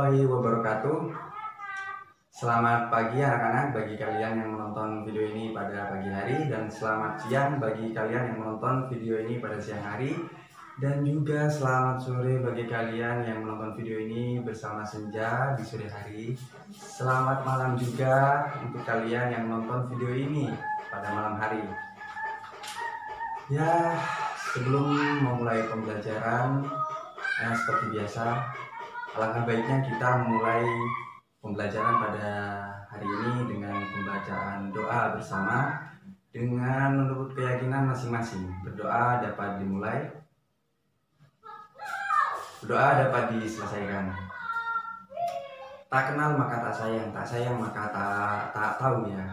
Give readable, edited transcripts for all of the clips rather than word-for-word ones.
warahmatullahi wabarakatuh. Selamat pagi anak-anak bagi kalian yang menonton video ini pada pagi hari, dan selamat siang bagi kalian yang menonton video ini pada siang hari, dan juga selamat sore bagi kalian yang menonton video ini bersama senja di sore hari. Selamat malam juga untuk kalian yang menonton video ini pada malam hari. Ya, sebelum memulai pembelajaran, seperti biasa, alangkah baiknya kita memulai pembelajaran pada hari ini dengan pembacaan doa bersama dengan menurut keyakinan masing-masing. Berdoa dapat dimulai, berdoa dapat diselesaikan. Tak kenal maka tak sayang maka tak tahu ya.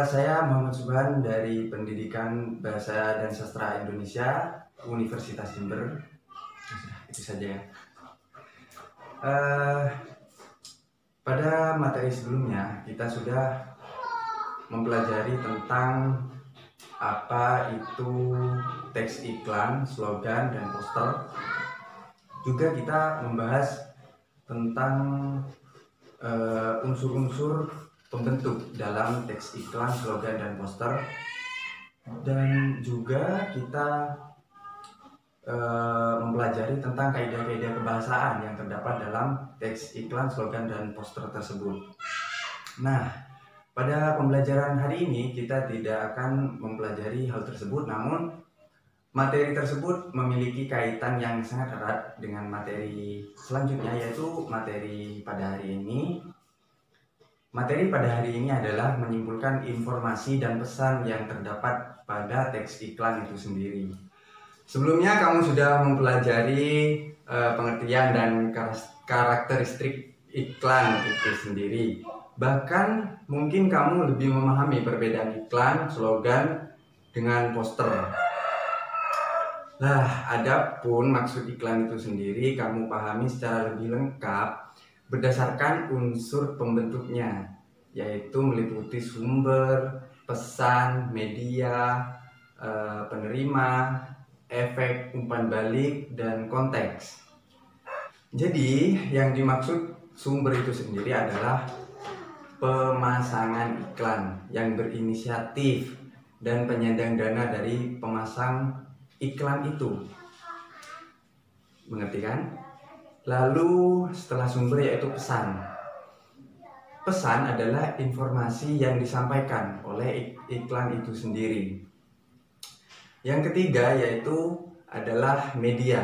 Saya Muhammad Subhan dari Pendidikan Bahasa dan Sastra Indonesia, Universitas Jember. Itu saja ya. Pada materi sebelumnya kita sudah mempelajari tentang apa itu teks iklan, slogan, dan poster. Juga kita membahas tentang unsur-unsur pembentuk dalam teks iklan, slogan, dan poster. Dan juga kita mempelajari tentang kaidah-kaidah kebahasaan yang terdapat dalam teks iklan, slogan, dan poster tersebut. Nah, pada pembelajaran hari ini kita tidak akan mempelajari hal tersebut, namun materi tersebut memiliki kaitan yang sangat erat dengan materi selanjutnya, yaitu materi pada hari ini. Materi pada hari ini adalah menyimpulkan informasi dan pesan yang terdapat pada teks iklan itu sendiri. Sebelumnya kamu sudah mempelajari pengertian dan karakteristik iklan itu sendiri. Bahkan mungkin kamu lebih memahami perbedaan iklan, slogan dengan poster. Nah, adapun maksud iklan itu sendiri kamu pahami secara lebih lengkap berdasarkan unsur pembentuknya, yaitu meliputi sumber, pesan, media, penerima, efek, umpan balik, dan konteks. Jadi yang dimaksud sumber itu sendiri adalah pemasangan iklan yang berinisiatif dan penyandang dana dari pemasang iklan itu. Mengerti kan? Lalu setelah sumber yaitu pesan. Pesan adalah informasi yang disampaikan oleh iklan itu sendiri. Yang ketiga yaitu adalah media.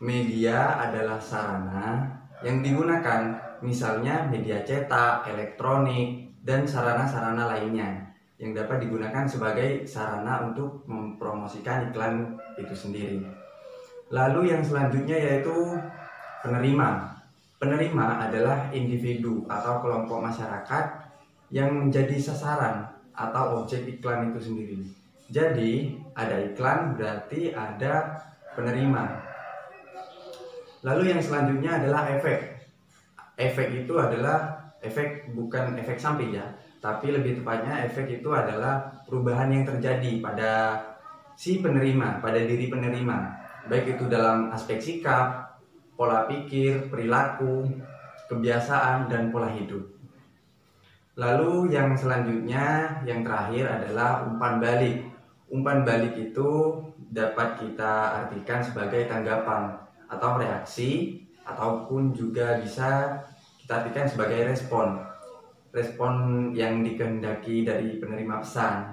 Media adalah sarana yang digunakan, misalnya media cetak, elektronik, dan sarana-sarana lainnya yang dapat digunakan sebagai sarana untuk mempromosikan iklan itu sendiri. Lalu yang selanjutnya yaitu penerima. Penerima adalah individu atau kelompok masyarakat yang menjadi sasaran atau objek iklan itu sendiri. Jadi ada iklan berarti ada penerima. Lalu yang selanjutnya adalah efek. Efek itu adalah efek, bukan efek samping ya, tapi lebih tepatnya efek itu adalah perubahan yang terjadi pada si penerima, pada diri penerima, baik itu dalam aspek sikap, pola pikir, perilaku, kebiasaan, dan pola hidup. Lalu yang selanjutnya, yang terakhir adalah umpan balik. Umpan balik itu dapat kita artikan sebagai tanggapan atau reaksi, ataupun juga bisa kita artikan sebagai respon. Respon yang dikehendaki dari penerima pesan.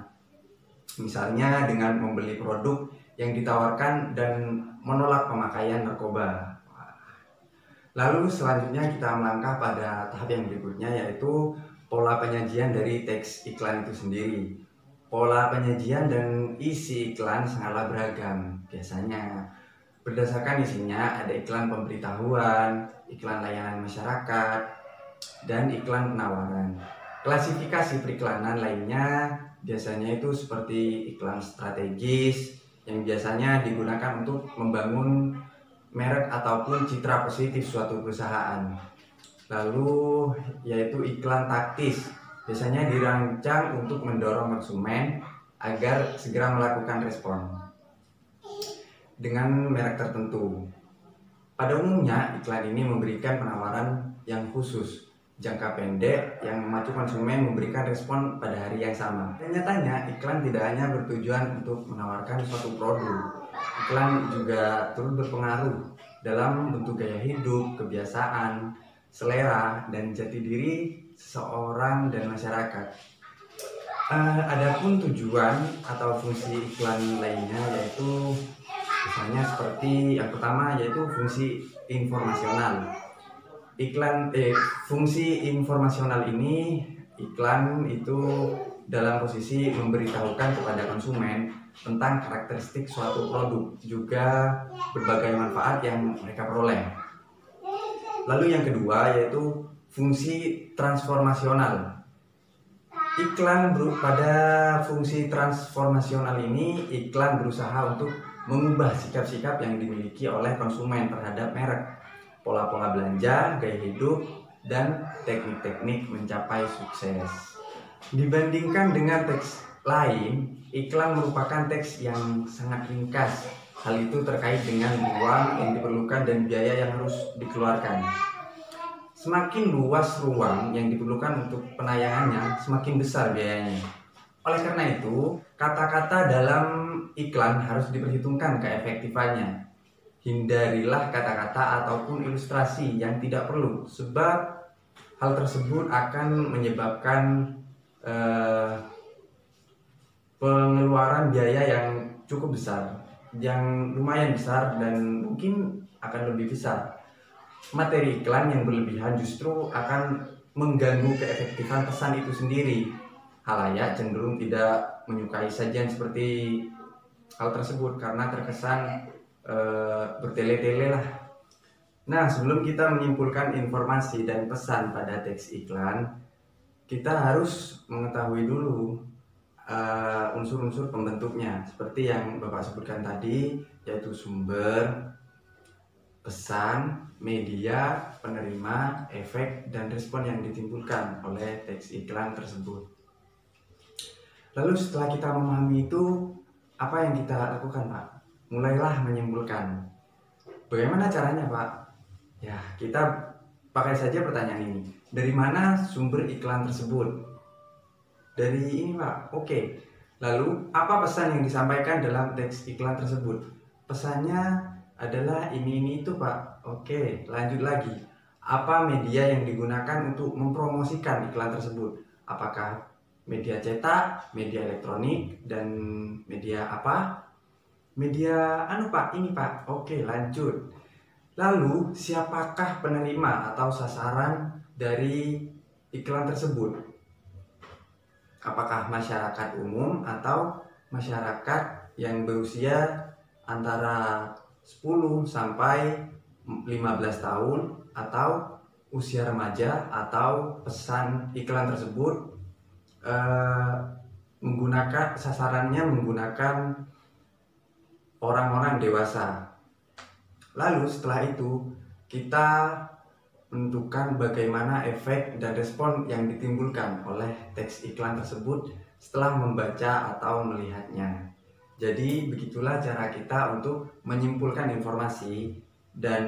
Misalnya dengan membeli produk yang ditawarkan dan menolak pemakaian narkoba. Lalu selanjutnya kita melangkah pada tahap yang berikutnya, yaitu pola penyajian dari teks iklan itu sendiri. Pola penyajian dan isi iklan sangatlah beragam. Biasanya berdasarkan isinya ada iklan pemberitahuan, iklan layanan masyarakat, dan iklan penawaran. Klasifikasi periklanan lainnya biasanya itu seperti iklan strategis yang biasanya digunakan untuk membangun merek ataupun citra positif suatu perusahaan. Lalu yaitu iklan taktis, biasanya dirancang untuk mendorong konsumen agar segera melakukan respon dengan merek tertentu. Pada umumnya, iklan ini memberikan penawaran yang khusus, jangka pendek yang memacu konsumen memberikan respon pada hari yang sama. Dan nyatanya, iklan tidak hanya bertujuan untuk menawarkan suatu produk. Iklan juga turut berpengaruh dalam bentuk gaya hidup, kebiasaan, selera, dan jati diri seseorang dan masyarakat. Adapun tujuan atau fungsi iklan lainnya yaitu misalnya seperti yang pertama yaitu fungsi informasional. Fungsi informasional ini, iklan itu dalam posisi memberitahukan kepada konsumen tentang karakteristik suatu produk, juga berbagai manfaat yang mereka peroleh. Lalu yang kedua yaitu fungsi transformasional. Pada fungsi transformasional ini, iklan berusaha untuk mengubah sikap-sikap yang dimiliki oleh konsumen terhadap merek, pola-pola belanja, gaya hidup, dan teknik-teknik mencapai sukses. Dibandingkan dengan teks lain, iklan merupakan teks yang sangat ringkas. Hal itu terkait dengan uang yang diperlukan dan biaya yang harus dikeluarkan. Semakin luas ruang yang diperlukan untuk penayangannya, semakin besar biayanya. Oleh karena itu, kata-kata dalam iklan harus diperhitungkan keefektifannya. Hindarilah kata-kata ataupun ilustrasi yang tidak perlu, sebab hal tersebut akan menyebabkan pengeluaran biaya yang cukup besar, yang lumayan besar dan mungkin akan lebih besar. Materi iklan yang berlebihan justru akan mengganggu keefektifan pesan itu sendiri. Halayak cenderung tidak menyukai sajian seperti hal tersebut karena terkesan bertele-tele lah. Nah, sebelum kita menyimpulkan informasi dan pesan pada teks iklan, kita harus mengetahui dulu unsur-unsur pembentuknya seperti yang Bapak sebutkan tadi, yaitu sumber, pesan, media, penerima, efek, dan respon yang ditimbulkan oleh teks iklan tersebut. Lalu setelah kita memahami itu, apa yang kita lakukan, Pak? Mulailah menyimpulkan. Bagaimana caranya, Pak? Ya, kita pakai saja pertanyaan ini. Dari mana sumber iklan tersebut? Dari ini, Pak. Oke. Lalu, apa pesan yang disampaikan dalam teks iklan tersebut? Pesannya adalah ini itu, Pak. Oke, lanjut lagi. Apa media yang digunakan untuk mempromosikan iklan tersebut? Apakah media cetak, media elektronik, dan media apa? Media Pak, ini Pak. Oke, lanjut. Lalu, siapakah penerima atau sasaran dari iklan tersebut? Apakah masyarakat umum atau masyarakat yang berusia antara 10 sampai 15 tahun, atau usia remaja, atau pesan iklan tersebut menggunakan orang-orang dewasa. Lalu setelah itu kita menentukan bagaimana efek dan respon yang ditimbulkan oleh teks iklan tersebut setelah membaca atau melihatnya. Jadi begitulah cara kita untuk menyimpulkan informasi dan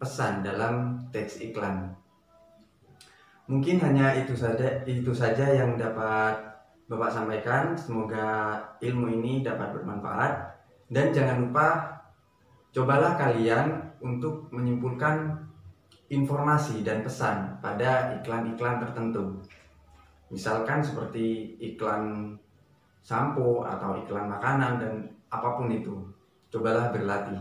pesan dalam teks iklan. Mungkin hanya itu saja yang dapat Bapak sampaikan. Semoga ilmu ini dapat bermanfaat, dan jangan lupa cobalah kalian untuk menyimpulkan informasi dan pesan pada iklan-iklan tertentu. Misalkan seperti iklan sampo atau iklan makanan dan apapun itu. Cobalah berlatih.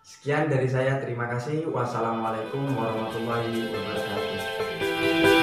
Sekian dari saya, terima kasih. Wassalamualaikum warahmatullahi wabarakatuh.